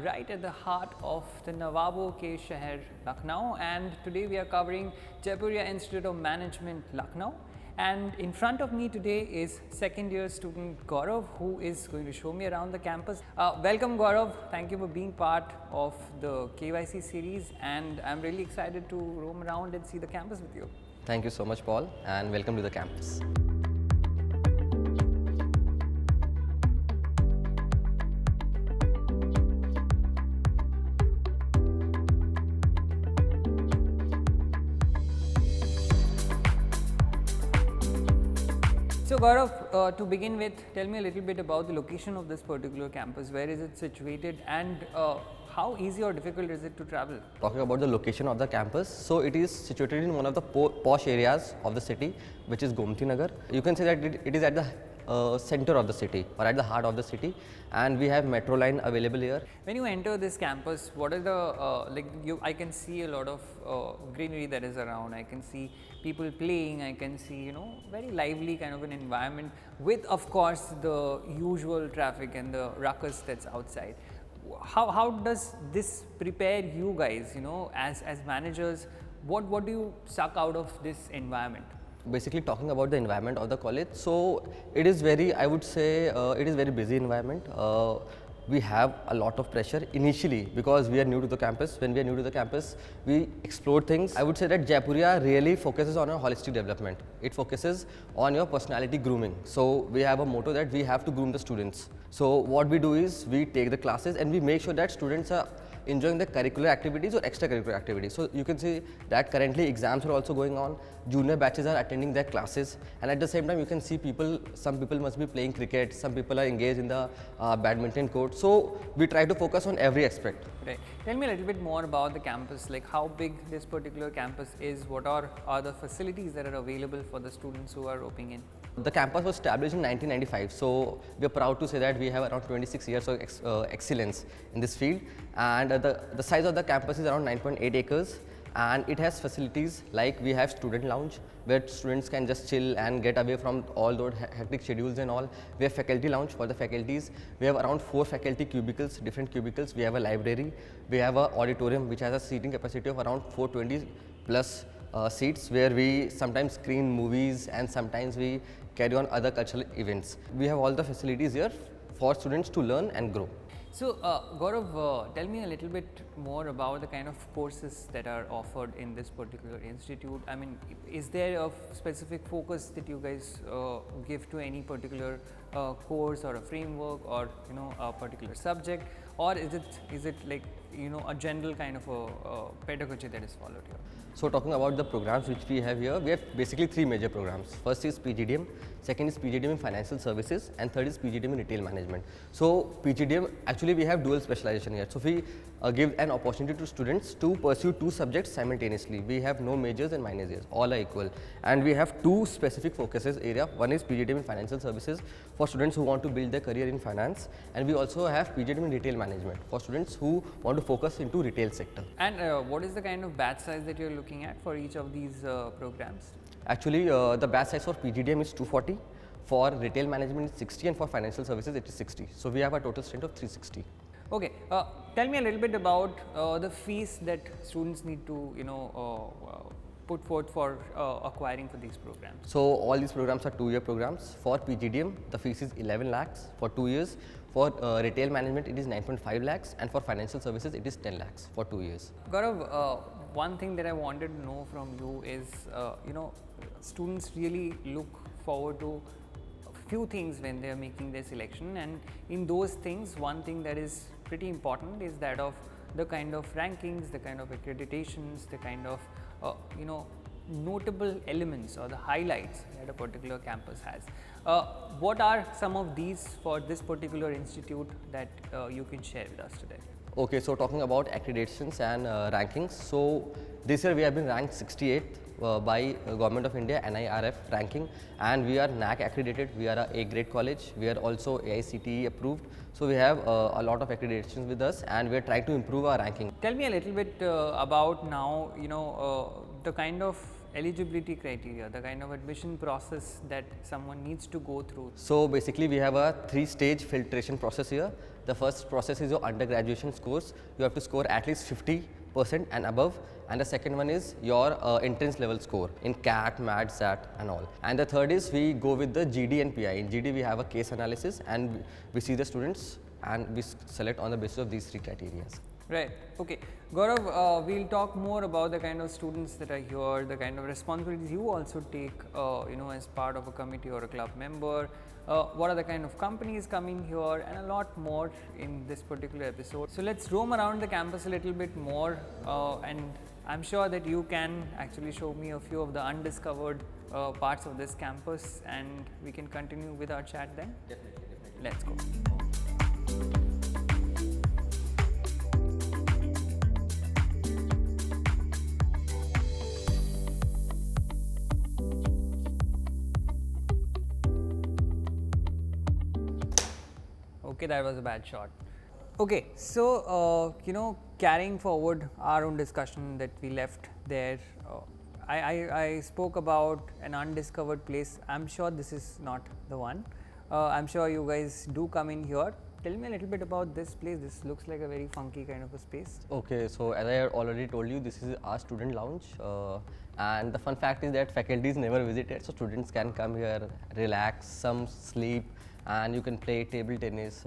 right at the heart of the Nawabo ke Shahar, Lucknow, and today we are covering Jaipuria Institute of Management, Lucknow. And in front of me today is second year student Gaurav, who is going to show me around the campus. Welcome Gaurav, thank you for being part of the KYC series, and I'm really excited to roam around and see the campus with you. Thank you so much, Paul, and welcome to the campus. So Gaurav, to begin with, tell me a little bit about the location of this particular campus. Where is it situated, and how easy or difficult is it to travel? Talking about the location of the campus, so it is situated in one of the posh areas of the city, which is Gomti Nagar. You can say that it is at the center of the city or at the heart of the city, and we have metro line available here. When you enter this campus, what are the I can see a lot of greenery that is around. I can see people playing. I can see very lively kind of an environment with, of course, the usual traffic and the ruckus that's outside. How does this prepare you guys, as managers? What do you suck out of this environment? Basically, talking about the environment of the college, so it is very, I would say, it is very busy environment. We have a lot of pressure initially because we are new to the campus. When we are new to the campus, we explore things. I would say that Jaipuria really focuses on a holistic development. It focuses on your personality grooming. So we have a motto that we have to groom the students. So what we do is we take the classes and we make sure that students are enjoying the curricular activities or extracurricular activities. So you can see that currently exams are also going on, junior batches are attending their classes, and at the same time you can see some people must be playing cricket, some people are engaged in the badminton court. So we try to focus on every aspect. Right. Tell me a little bit more about the campus, like how big this particular campus is, what are the facilities that are available for the students who are opting in? The campus was established in 1995, so we are proud to say that we have around 26 years of excellence in this field, and the size of the campus is around 9.8 acres, and it has facilities like we have student lounge where students can just chill and get away from all those hectic schedules and all. We have faculty lounge for the faculties. We have around 4 faculty cubicles, different cubicles. We have a library. We have an auditorium which has a seating capacity of around 420 plus seats, where we sometimes screen movies and sometimes we carry on other cultural events. We have all the facilities here for students to learn and grow. So Gaurav, tell me a little bit more about the kind of courses that are offered in this particular institute. I mean, is there a specific focus that you guys give to any particular course or a framework or a particular subject, or is it like a general kind of a pedagogy that is followed here? So talking about the programs which we have here, we have basically 3 major programs. First is PGDM, second is PGDM in Financial Services, and third is PGDM in Retail Management. So PGDM, actually we have dual specialization here. So we give an opportunity to students to pursue 2 subjects simultaneously. We have no majors and minors here, all are equal. And we have 2 specific focuses area. One is PGDM in Financial Services for students who want to build their career in finance, and we also have PGDM in Retail Management for students who want to focus into retail sector. And what is the kind of batch size that you're looking at for each of these programs? Actually, the batch size for PGDM is 240, for Retail Management is 60, and for Financial Services it is 60. So we have a total strength of 360. Okay, tell me a little bit about the fees that students need to put forth for acquiring for these programs. So all these programs are 2-year programs. For PGDM, the fees is 11 lakhs for 2 years. For Retail Management, it is 9.5 lakhs, and for Financial Services, it is 10 lakhs for 2 years. Gaurav, one thing that I wanted to know from you is, students really look forward to a few things when they are making their selection, and in those things, one thing that is pretty important is that of the kind of rankings, the kind of accreditations, the kind of notable elements or the highlights that a particular campus has. What are some of these for this particular institute that you can share with us today? Okay, so talking about accreditations and rankings. So this year we have been ranked 68th by Government of India NIRF ranking, and we are NAC accredited. We are a A grade college. We are also AICTE approved. So we have a lot of accreditations with us, and we are trying to improve our ranking. Tell me a little bit about now, the kind of eligibility criteria, the kind of admission process that someone needs to go through. So basically we have a 3-stage filtration process here. The first process is your undergraduation scores. You have to score at least 50% and above. And the second one is your entrance level score in CAT, MAT, SAT and all. And the third is we go with the GD and PI. In GD we have a case analysis and we see the students and we select on the basis of these 3 criteria. Right. Okay. Gaurav, we'll talk more about the kind of students that are here, the kind of responsibilities you also take, as part of a committee or a club member. What are the kind of companies coming here, and a lot more in this particular episode. So let's roam around the campus a little bit more, and I'm sure that you can actually show me a few of the undiscovered parts of this campus, and we can continue with our chat then. Definitely. Let's go. Okay, that was a bad shot. Okay, so carrying forward our own discussion that we left there, I spoke about an undiscovered place. I'm sure this is not the one. I'm sure you guys do come in here. Tell me a little bit about this place. This looks like a very funky kind of a space. Okay, so as I already told you, this is our student lounge, and the fun fact is that faculties never visit it, so students can come here, relax, some sleep, and you can play table tennis,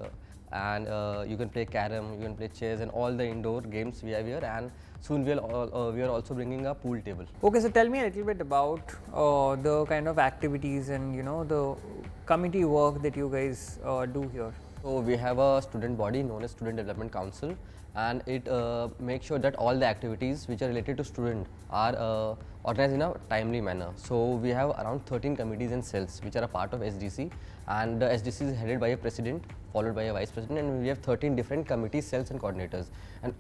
and you can play carom, you can play chess, and all the indoor games we have here. And soon we are also bringing a pool table. Okay, so tell me a little bit about the kind of activities and the committee work that you guys do here. So we have a student body known as Student Development Council, and it makes sure that all the activities which are related to student are organized in a timely manner. So we have around 13 committees and cells which are a part of SDC, and the SDC is headed by a president followed by a vice president, and we have 13 different committees, cells and coordinators, and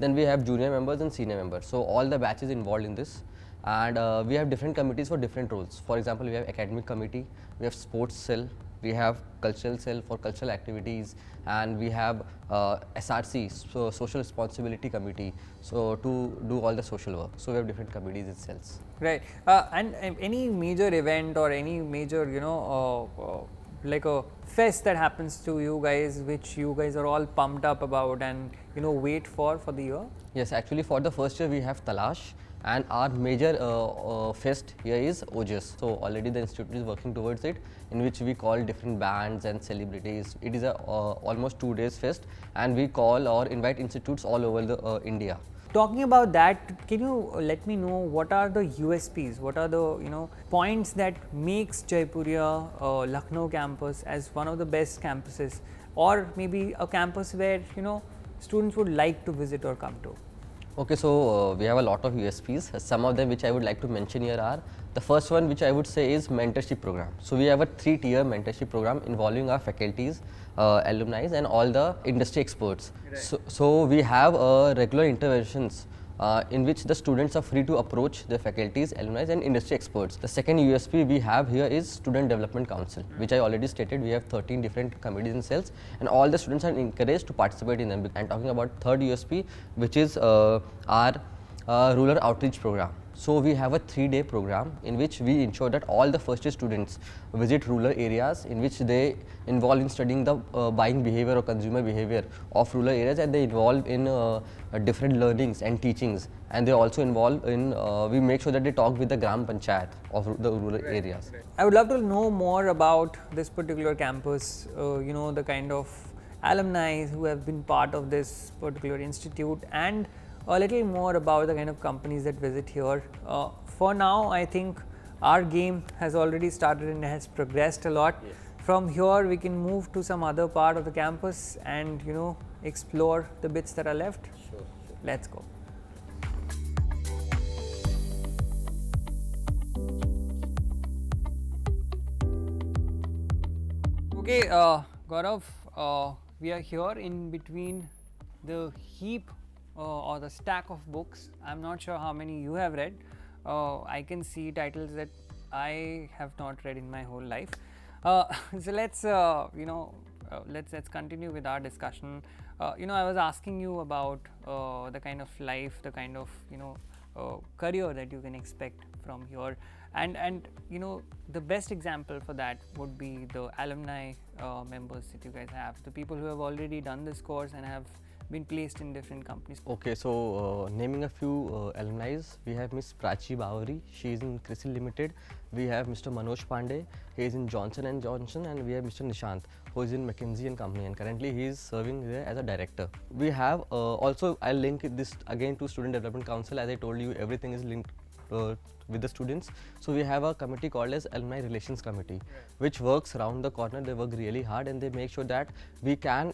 then we have junior members and senior members. So all the batches involved in this, and we have different committees for different roles. For example, we have academic committee, we have sports cell, we have cultural cell for cultural activities, and we have SRC, so social responsibility committee, so to do all the social work. So we have different committees and cells. Right, and any major event or any major like a fest that happens to you guys, which you guys are all pumped up about and wait for the year? Yes, actually for the first year we have Talash, and our major fest here is OJS. So already the institute is working towards it, in which we call different bands and celebrities. It is a almost 2 days fest, and we call or invite institutes all over the India. Talking about that, can you let me know what are the USPs, what are the points that makes Jaipuria Lucknow campus as one of the best campuses, or maybe a campus where students would like to visit or come to? Okay, so we have a lot of USPs. Some of them which I would like to mention here are, the first one which I would say is mentorship program. So we have a 3-tier mentorship program involving our faculties, alumni and all the industry experts. Right. So we have regular interventions in which the students are free to approach the faculties, alumni and industry experts. The second USP we have here is Student Development Council, which I already stated. We have 13 different committees and cells, and all the students are encouraged to participate in them. And talking about third USP, which is our rural outreach program. So we have a 3-day program in which we ensure that all the first year students visit rural areas, in which they involve in studying the buying behavior or consumer behavior of rural areas, and they involve in different learnings and teachings, and they also involve in we make sure that they talk with the Gram Panchayat of the rural areas. I would love to know more about this particular campus, the kind of alumni who have been part of this particular institute, and a little more about the kind of companies that visit here. For now, I think our game has already started and has progressed a lot. Yes. From here, we can move to some other part of the campus and explore the bits that are left. Sure. Let's go. Okay, Gaurav, we are here in between the heap or the stack of books. I'm not sure how many you have read. I can see titles that I have not read in my whole life. So let's let's continue with our discussion. I was asking you about the kind of life, the kind of career that you can expect from here. And you know, the best example for that would be the alumni members that you guys have, the people who have already done this course and have been placed in different companies. Okay, so naming a few alumni, we have Miss Prachi Bawari, she is in CRISIL Limited. We have Mr. Manoj Pandey, he is in Johnson & Johnson, and we have Mr. Nishant, who is in McKinsey & Company, and currently he is serving there as a director. We have also, I'll link this again to Student Development Council. As I told you, everything is linked with the students. So we have a committee called as Alumni Relations Committee, which works around the corner. They work really hard and they make sure that we can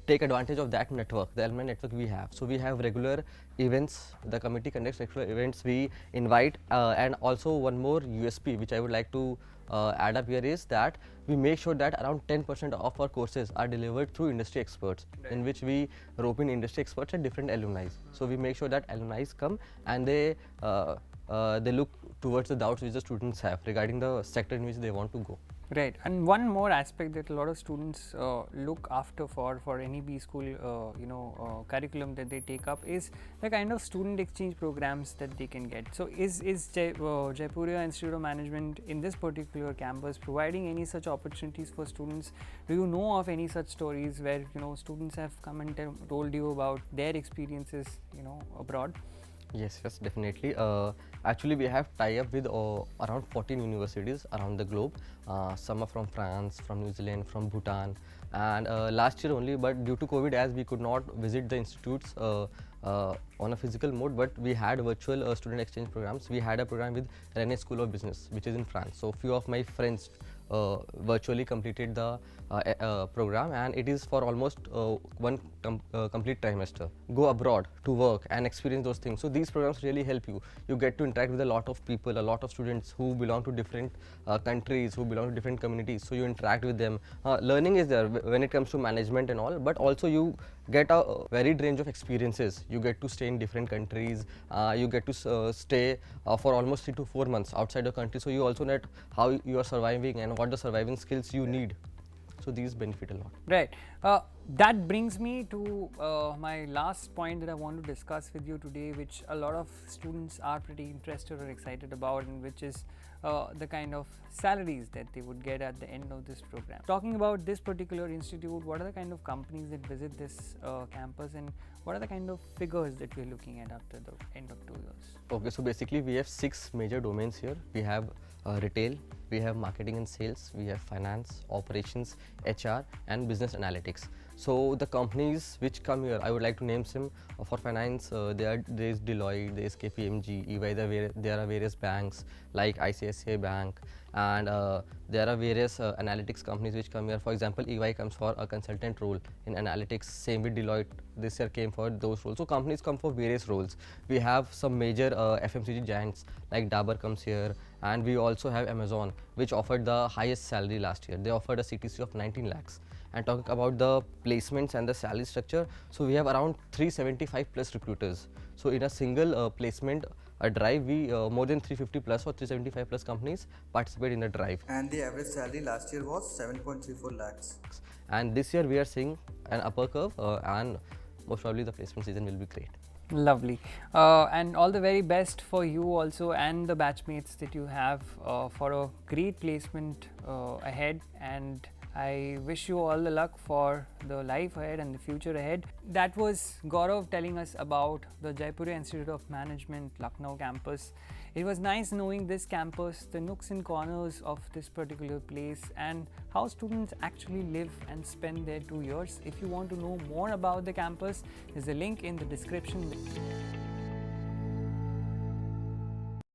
take advantage of that network, the alumni network we have. So we have regular events, the committee conducts regular events, we invite, and also one more USP which I would like to add up here is that we make sure that around 10% of our courses are delivered through industry experts, in which we rope in industry experts and different alumni. So we make sure that alumni come and they look towards the doubts which the students have regarding the sector in which they want to go. Right, and one more aspect that a lot of students look after for any B school curriculum that they take up is the kind of student exchange programs that they can get. So is Jaipuria Institute of Management in this particular campus providing any such opportunities for students? Do you know of any such stories where students have come and told you about their experiences abroad? Yes, definitely. Actually, we have tie-up with around 14 universities around the globe. Some are from France, from New Zealand, from Bhutan, and last year only, but due to COVID, as we could not visit the institutes on a physical mode, but we had virtual student exchange programs. We had a program with Rennes School of Business, which is in France. So few of my friends virtually completed the program, and it is for almost one complete trimester. Go abroad to work and experience those things. So these programs really help you. You get to interact with a lot of people, a lot of students who belong to different countries, who belong to different communities. So you interact with them. Learning is there when it comes to management and all, but also you get a varied range of experiences. You get to stay in different countries. You get to stay for almost 3 to 4 months outside the country. So you also know how you are surviving and what the surviving skills you need. So these benefit a lot. Right. That brings me to my last point that I want to discuss with you today, which a lot of students are pretty interested or excited about, and which is the kind of salaries that they would get at the end of this program. Talking about this particular institute, what are the kind of companies that visit this campus, and what are the kind of figures that we're looking at after the end of 2 years? Okay, so basically we have 6 major domains here. We have retail, we have marketing and sales, we have finance, operations, HR, and business analytics. So the companies which come here, I would like to name some. For finance, there is Deloitte, there is KPMG, EY, there are various banks like ICICI Bank, and there are various analytics companies which come here. For example, EY comes for a consultant role in analytics, same with Deloitte this year came for those roles. So companies come for various roles. We have some major FMCG giants like Dabur comes here, and we also have Amazon, which offered the highest salary last year. They offered a CTC of 19 lakhs. And talking about the placements and the salary structure, so we have around 375 plus recruiters. So in a single placement drive, we more than 350 plus or 375 plus companies participate in the drive. And the average salary last year was 7.34 lakhs. And this year we are seeing an upper curve, and most probably the placement season will be great. Lovely. And all the very best for you also and the batchmates that you have for a great placement ahead, and I wish you all the luck for the life ahead and the future ahead. That was Gaurav telling us about the Jaipuria Institute of Management Lucknow campus. It was nice knowing this campus, the nooks and corners of this particular place, and how students actually live and spend their 2 years. If you want to know more about the campus, there's a link in the description.